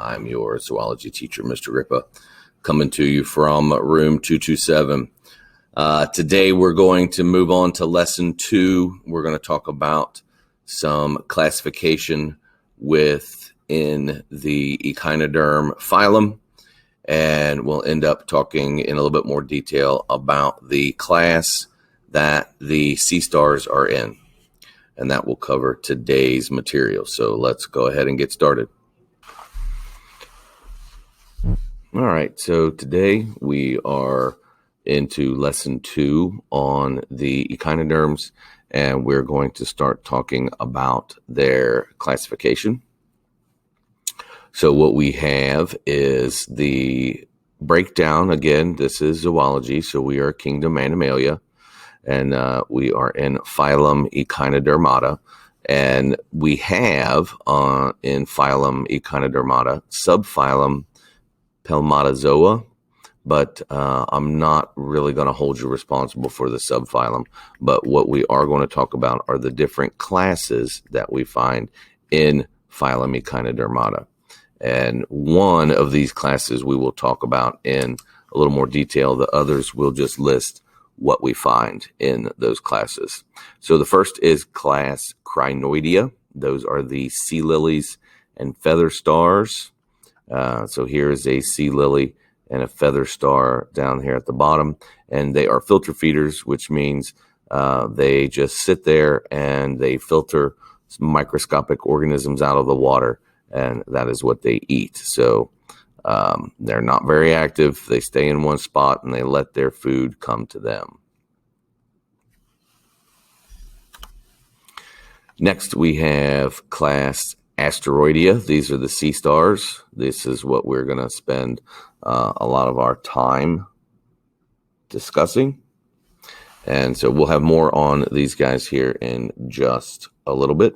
I'm your zoology teacher, Mr. Ripa, coming to you from room 227. Today we're going to move on to lesson 2. We're going to talk about some classification within the Echinoderm phylum, and we'll end up talking in a little bit more detail about the class that the sea stars are in, and that will cover today's material. So let's go ahead and get started. All right, so today we are into lesson 2 on the echinoderms, and we're going to start talking about their classification. So what we have is the breakdown. Again, this is zoology, so we are kingdom Animalia, and we are in phylum Echinodermata, and we have in phylum Echinodermata subphylum Pelmatozoa, but I'm not really going to hold you responsible for the subphylum. But what we are going to talk about are the different classes that we find in phylum Echinodermata. And one of these classes we will talk about in a little more detail. The others will just list what we find in those classes. So the first is class Crinoidea. Those are the sea lilies and feather stars. So here is a sea lily and a feather star down here at the bottom, and they are filter feeders, which means they just sit there and they filter some microscopic organisms out of the water, and that is what they eat. So they're not very active. They stay in one spot and they let their food come to them. Next, we have class Asteroidia. These are the sea stars. This is what we're going to spend a lot of our time discussing. And so we'll have more on these guys here in just a little bit.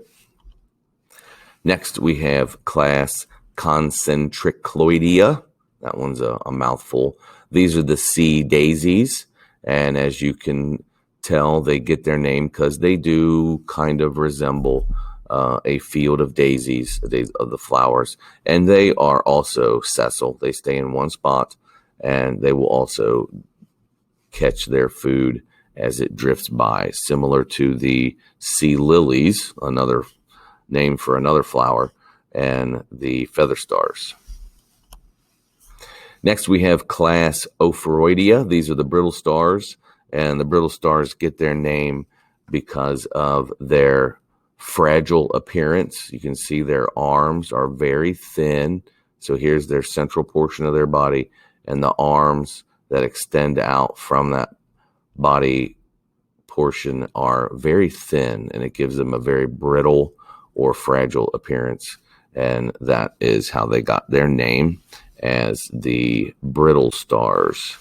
Next, we have class Concentricloidea. That one's a mouthful. These are the sea daisies. And as you can tell, they get their name because they do kind of resemble a field of daisies, of the flowers, and they are also sessile. They stay in one spot, and they will also catch their food as it drifts by, similar to the sea lilies, another name for another flower, and the feather stars. Next, we have class Opheroidia. These are the brittle stars, and the brittle stars get their name because of their fragile appearance. You can see their arms are very thin. So here's their central portion of their body, and the arms that extend out from that body portion are very thin, and it gives them a very brittle or fragile appearance. And that is how they got their name as the brittle stars.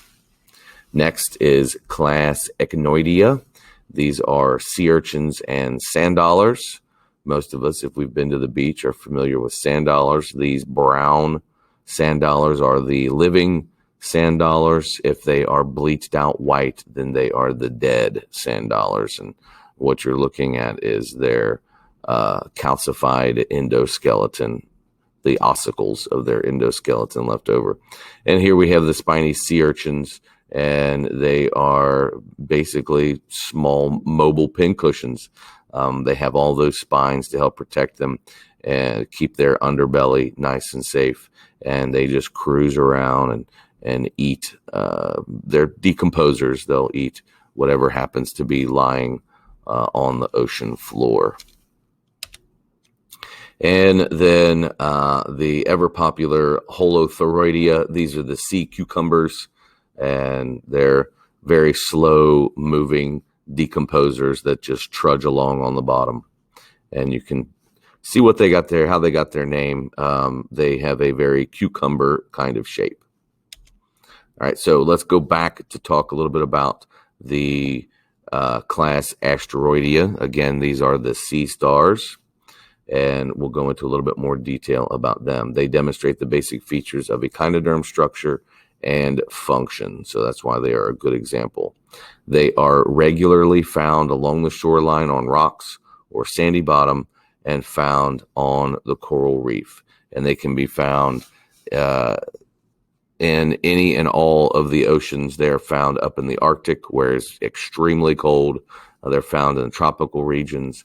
Next is class Echinoidea. These are sea urchins and sand dollars. Most of us, if we've been to the beach, are familiar with sand dollars. These brown sand dollars are the living sand dollars. If they are bleached out white, then they are the dead sand dollars. And what you're looking at is their calcified endoskeleton, the ossicles of their endoskeleton left over. And here we have the spiny sea urchins, and they are basically small mobile pincushions. They have all those spines to help protect them and keep their underbelly nice and safe. And they just cruise around and eat. They're decomposers. They'll eat whatever happens to be lying on the ocean floor. And then the ever popular Holothroidia. These are the sea cucumbers, and they're very slow moving decomposers that just trudge along on the bottom. And you can see what they got there, how they got their name. They have a very cucumber kind of shape. All right, so let's go back to talk a little bit about the class Asteroidia. Again, these are the sea stars, and we'll go into a little bit more detail about them. They demonstrate the basic features of echinoderm structure and function, so that's why they are a good example. They are regularly found along the shoreline on rocks or sandy bottom and found on the coral reef, and they can be found in any and all of the oceans. They're found up in the Arctic, where it's extremely cold. They're found in tropical regions.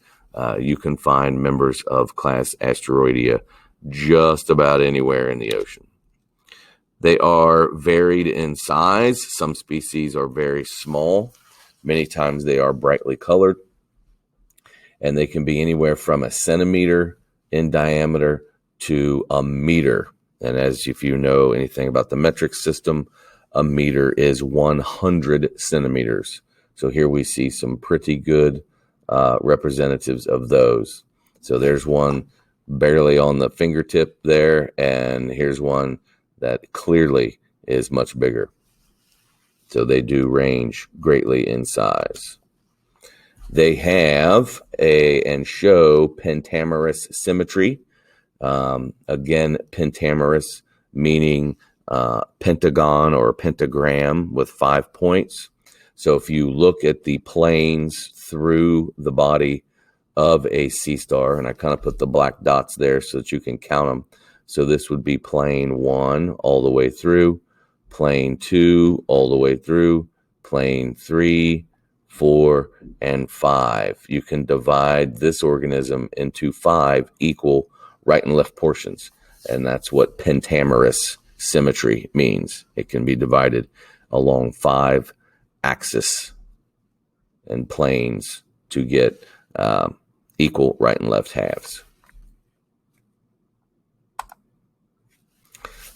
You can find members of class Asteroidia just about anywhere in the ocean. They are varied in size. Some species are very small. Many times they are brightly colored, and they can be anywhere from a centimeter in diameter to a meter. And as if you know anything about the metric system, a meter is 100 centimeters. So here we see some pretty good representatives of those. So there's one barely on the fingertip there, and here's one that clearly is much bigger. So they do range greatly in size. They have and show pentamerous symmetry. Again, pentamerous meaning pentagon or pentagram with 5 points. So if you look at the planes through the body of a sea star, and I kind of put the black dots there so that you can count them. So this would be plane 1 all the way through, plane 2 all the way through, plane 3, 4, and 5. You can divide this organism into 5 equal right and left portions, and that's what pentamerous symmetry means. It can be divided along 5 axes and planes to get equal right and left halves.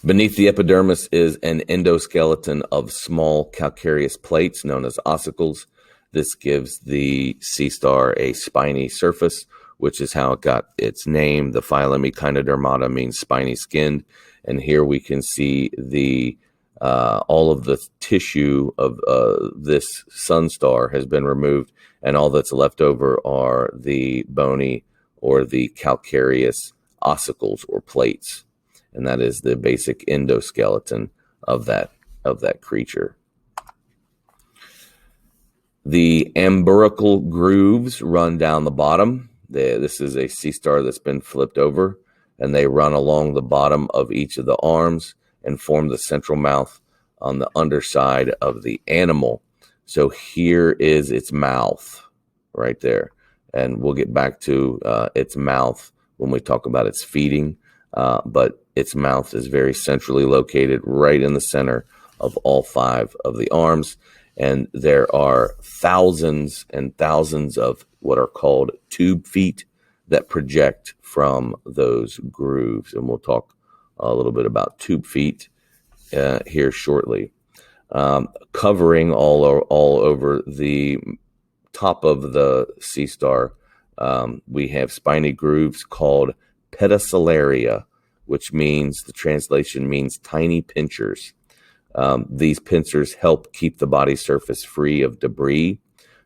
Beneath the epidermis is an endoskeleton of small calcareous plates known as ossicles. This gives the sea star a spiny surface, which is how it got its name. The phylum Echinodermata means spiny skinned. And here we can see the all of the tissue of this sun star has been removed, and all that's left over are the bony or the calcareous ossicles or plates. And that is the basic endoskeleton of that creature. The umbilical grooves run down the bottom. This is a sea star that's been flipped over, and they run along the bottom of each of the arms and form the central mouth on the underside of the animal. So here is its mouth right there. And we'll get back to its mouth when we talk about its feeding. But its mouth is very centrally located right in the center of all 5 of the arms. And there are thousands and thousands of what are called tube feet that project from those grooves. And we'll talk a little bit about tube feet here shortly. Covering all over the top of the sea star, we have spiny grooves called pedicelaria, which means, the translation means tiny pincers. These pincers help keep the body surface free of debris,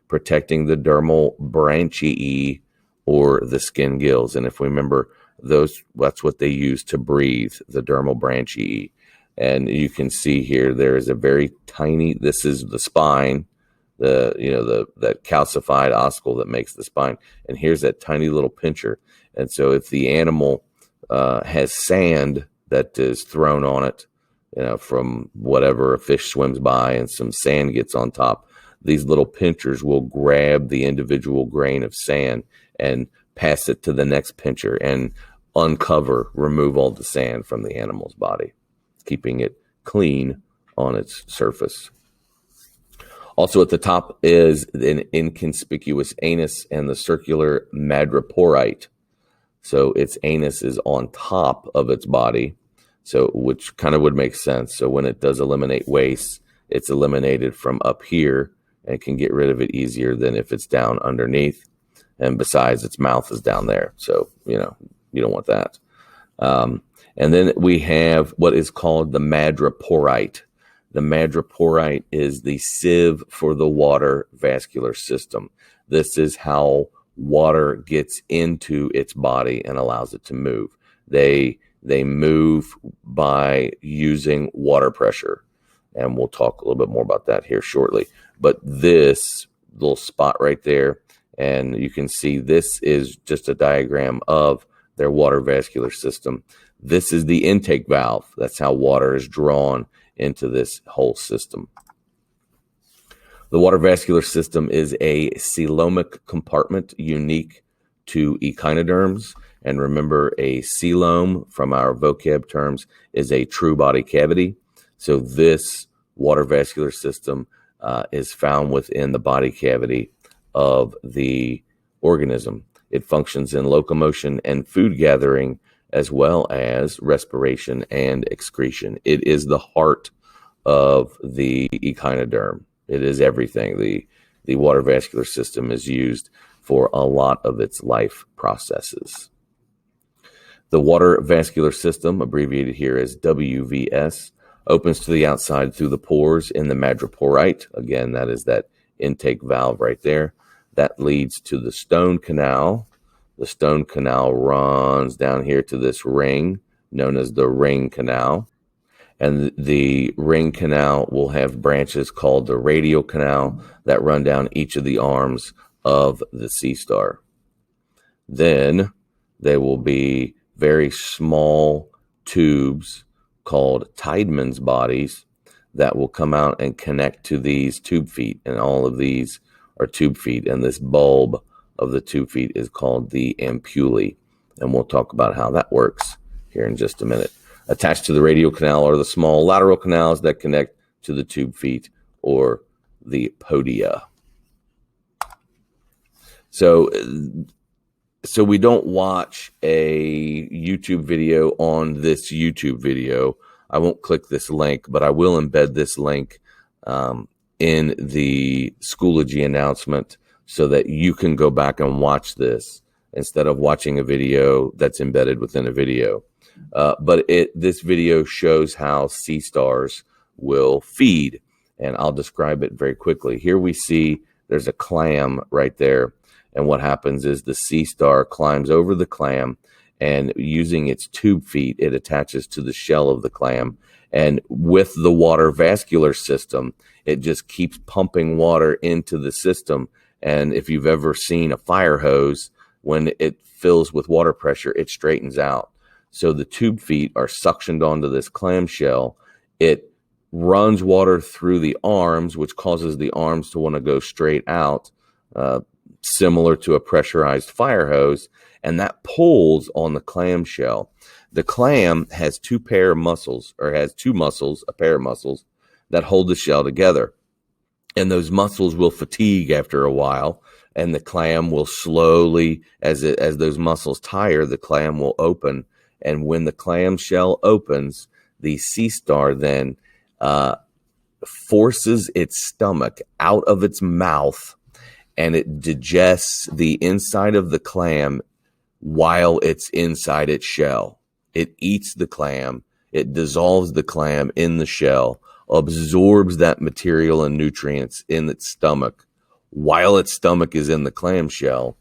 protecting the dermal branchiae or the skin gills. And if we remember, that's what they use to breathe, the dermal branchiae. And you can see here there is a very tiny, this is the spine, that calcified ossicle that makes the spine. And here's that tiny little pincher. And so if the animal has sand that is thrown on it, from whatever a fish swims by and some sand gets on top, these little pinchers will grab the individual grain of sand and pass it to the next pincher and remove all the sand from the animal's body, keeping it clean on its surface. Also at the top is an inconspicuous anus and the circular madreporite. So its anus is on top of its body, which kind of would make sense. So when it does eliminate waste, it's eliminated from up here and can get rid of it easier than if it's down underneath. And besides, its mouth is down there. So, you don't want that. And then we have what is called the madreporite. The madreporite is the sieve for the water vascular system. This is how water gets into its body and allows it to move. They move by using water pressure, and we'll talk a little bit more about that here shortly. But this little spot right there, and you can see this is just a diagram of their water vascular system. This is the intake valve. That's how water is drawn into this whole system. The water vascular system is a coelomic compartment unique to echinoderms. And remember, a coelom from our vocab terms is a true body cavity. So this water vascular system is found within the body cavity of the organism. It functions in locomotion and food gathering, as well as respiration and excretion. It is the heart of the echinoderm. It is everything. The water vascular system is used for a lot of its life processes. The water vascular system, abbreviated here as WVS, opens to the outside through the pores in the madreporite. Again, that is that intake valve right there. That leads to the stone canal. The stone canal runs down here to this ring, known as the ring canal. And the ring canal will have branches called the radial canal that run down each of the arms of the sea star. Then there will be very small tubes called Tideman's bodies that will come out and connect to these tube feet. And all of these are tube feet. And this bulb of the tube feet is called the ampullae. And we'll talk about how that works here in just a minute. Attached to the radial canal are the small lateral canals that connect to the tube feet, or the podia. So we don't watch a YouTube video on this YouTube video. I won't click this link, but I will embed this link in the Schoology announcement so that you can go back and watch this instead of watching a video that's embedded within a video. But this video shows how sea stars will feed, and I'll describe it very quickly. Here we see there's a clam right there, and what happens is the sea star climbs over the clam, and using its tube feet, it attaches to the shell of the clam, and with the water vascular system, it just keeps pumping water into the system. And if you've ever seen a fire hose, when it fills with water pressure, it straightens out. So the tube feet are suctioned onto this clamshell. It runs water through the arms, which causes the arms to want to go straight out, similar to a pressurized fire hose, and that pulls on the clamshell. The clam has a pair of muscles that hold the shell together. And those muscles will fatigue after a while, and the clam will slowly, as those muscles tire, the clam will open. And when the clam shell opens, the sea star then forces its stomach out of its mouth, and it digests the inside of the clam while it's inside its shell. It eats the clam, it dissolves the clam in the shell, absorbs that material and nutrients in its stomach while its stomach is in the clam shell.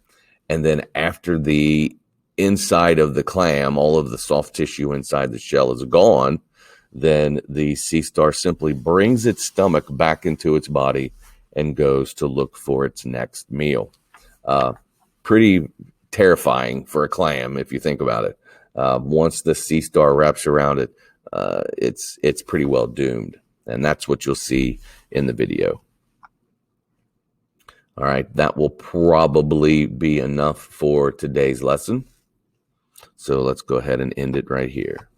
And then after the inside of the clam, all of the soft tissue inside the shell is gone, then the sea star simply brings its stomach back into its body and goes to look for its next meal. Pretty terrifying for a clam if you think about it. Once the sea star wraps around it, it's pretty well doomed. And that's what you'll see in the video. All right, that will probably be enough for today's lesson. So let's go ahead and end it right here.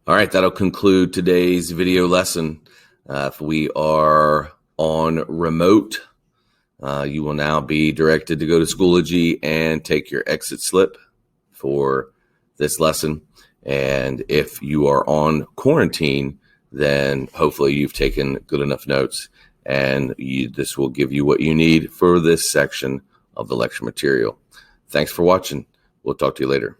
All right, that'll conclude today's video lesson. If we are on remote, you will now be directed to go to Schoology and take your exit slip for this lesson. And if you are on quarantine, then hopefully you've taken good enough notes, and this will give you what you need for this section of the lecture material. Thanks for watching. We'll talk to you later.